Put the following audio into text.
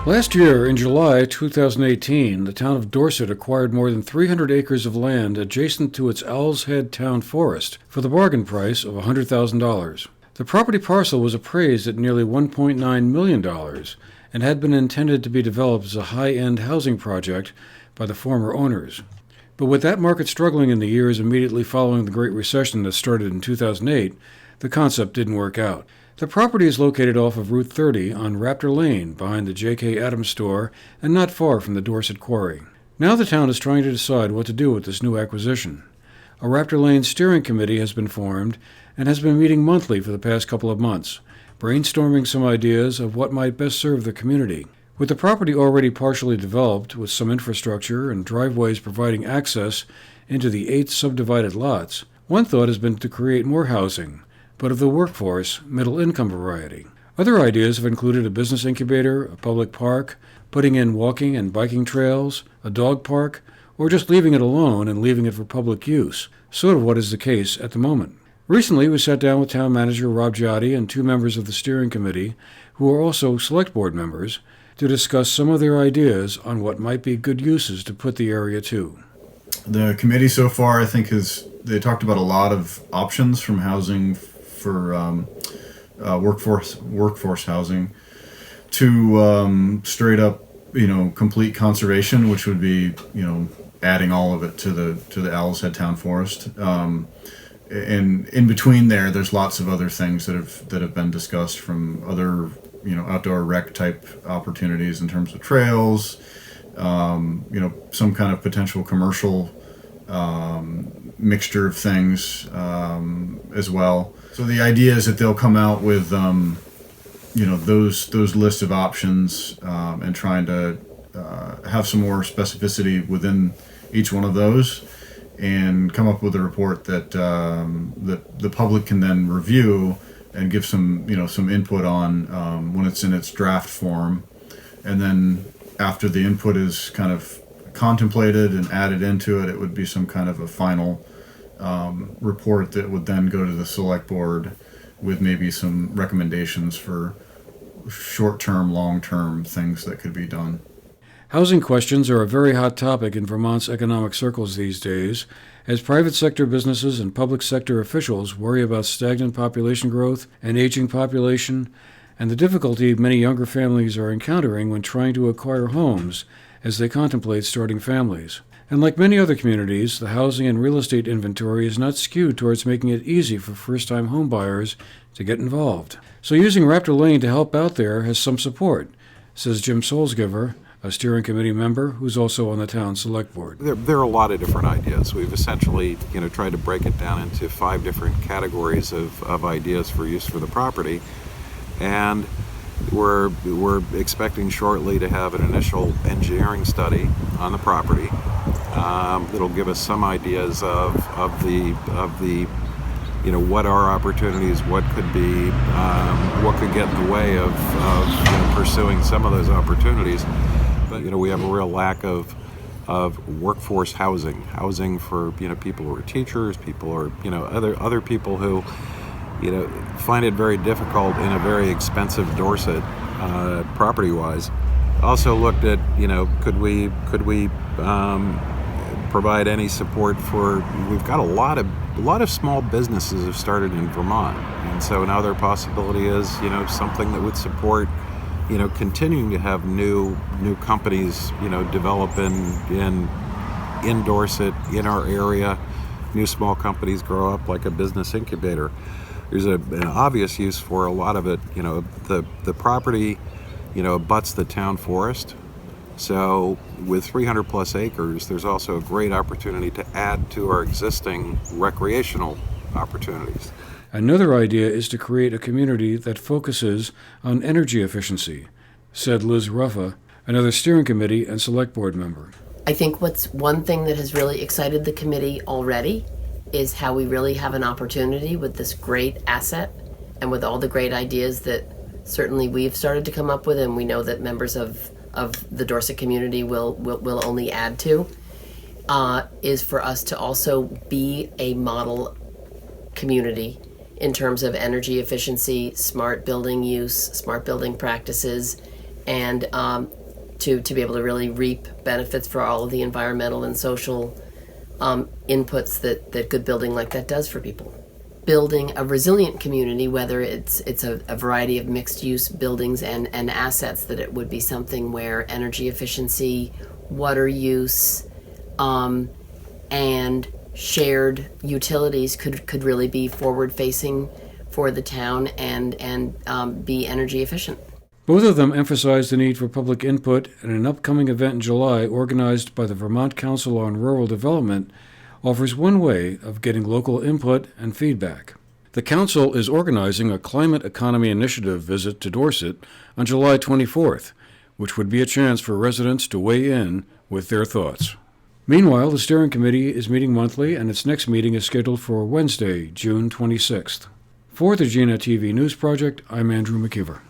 Last year, in July 2018, the town of Dorset acquired more than 300 acres of land adjacent to its Owl's Head town forest for the bargain price of $100,000. The property parcel was appraised at nearly $1.9 million and had been intended to be developed as a high-end housing project by the former owners. But with that market struggling in the years immediately following the Great Recession that started in 2008, the concept didn't work out. The property is located off of Route 30 on Raptor Lane behind the J.K. Adams store and not far from the Dorset Quarry. Now the town is trying to decide what to do with this new acquisition. A Raptor Lane steering committee has been formed and has been meeting monthly for the past couple of months, brainstorming some ideas of what might best serve the community. With the property already partially developed, with some infrastructure and driveways providing access into the 8 subdivided lots, one thought has been to create more housing, but of the workforce, middle-income variety. Other ideas have included a business incubator, a public park, putting in walking and biking trails, a dog park, or just leaving it alone and leaving it for public use, sort of what is the case at the moment. Recently, we sat down with Town Manager Rob Giotti and 2 members of the steering committee, who are also Select Board members, to discuss some of their ideas on what might be good uses to put the area to. The committee so far, I think, they talked about a lot of options from housing for workforce housing to straight up, complete conservation, which would be, adding all of it to the Owl's Head Town Forest. And in between there's lots of other things that have been discussed from other, outdoor rec type opportunities in terms of trails, some kind of potential commercial mixture of things as well. So the idea is that they'll come out with, those lists of options and trying to have some more specificity within each one of those, and come up with a report that the public can then review and give some input on when it's in its draft form. And then after the input is kind of contemplated and added into it, it would be some kind of a final report that would then go to the select board with maybe some recommendations for short-term, long-term things that could be done. Housing questions are a very hot topic in Vermont's economic circles these days, as private sector businesses and public sector officials worry about stagnant population growth, an aging population, and the difficulty many younger families are encountering when trying to acquire homes as they contemplate starting families. And like many other communities, the housing and real estate inventory is not skewed towards making it easy for first-time homebuyers to get involved. So using Raptor Lane to help out there has some support, says Jim Solsgiver, a steering committee member who's also on the town select board. There are a lot of different ideas. We've essentially, tried to break it down into 5 different categories of ideas for use for the property, and we're expecting shortly to have an initial engineering study on the property that'll give us some ideas of the what are opportunities, what could be, what could get in the way of pursuing some of those opportunities. But we have a real lack of workforce housing for people who are teachers, people or other people who find it very difficult in a very expensive Dorset property-wise. Also looked at could we provide any support for, we've got a lot of small businesses have started in Vermont, and so another possibility is something that would support continuing to have new companies develop in Dorset, in our area. New small companies grow up like a business incubator. There's an obvious use for a lot of it. The property abuts the town forest. So with 300 plus acres, there's also a great opportunity to add to our existing recreational opportunities. Another idea is to create a community that focuses on energy efficiency, said Liz Ruffa, another steering committee and select board member. I think what's one thing that has really excited the committee already is how we really have an opportunity with this great asset and with all the great ideas that certainly we've started to come up with, and we know that members of the Dorset community will only add to, is for us to also be a model community in terms of energy efficiency, smart building use, smart building practices, and to be able to really reap benefits for all of the environmental and social inputs that good building like that does for people. Building a resilient community, whether it's a variety of mixed-use buildings and assets, that it would be something where energy efficiency, water use, and shared utilities could really be forward-facing for the town and be energy efficient. Both of them emphasized the need for public input, and an upcoming event in July organized by the Vermont Council on Rural Development offers one way of getting local input and feedback. The Council is organizing a Climate Economy Initiative visit to Dorset on July 24th, which would be a chance for residents to weigh in with their thoughts. Meanwhile, the Steering Committee is meeting monthly, and its next meeting is scheduled for Wednesday, June 26th. For the GNET TV News Project, I'm Andrew McKeever.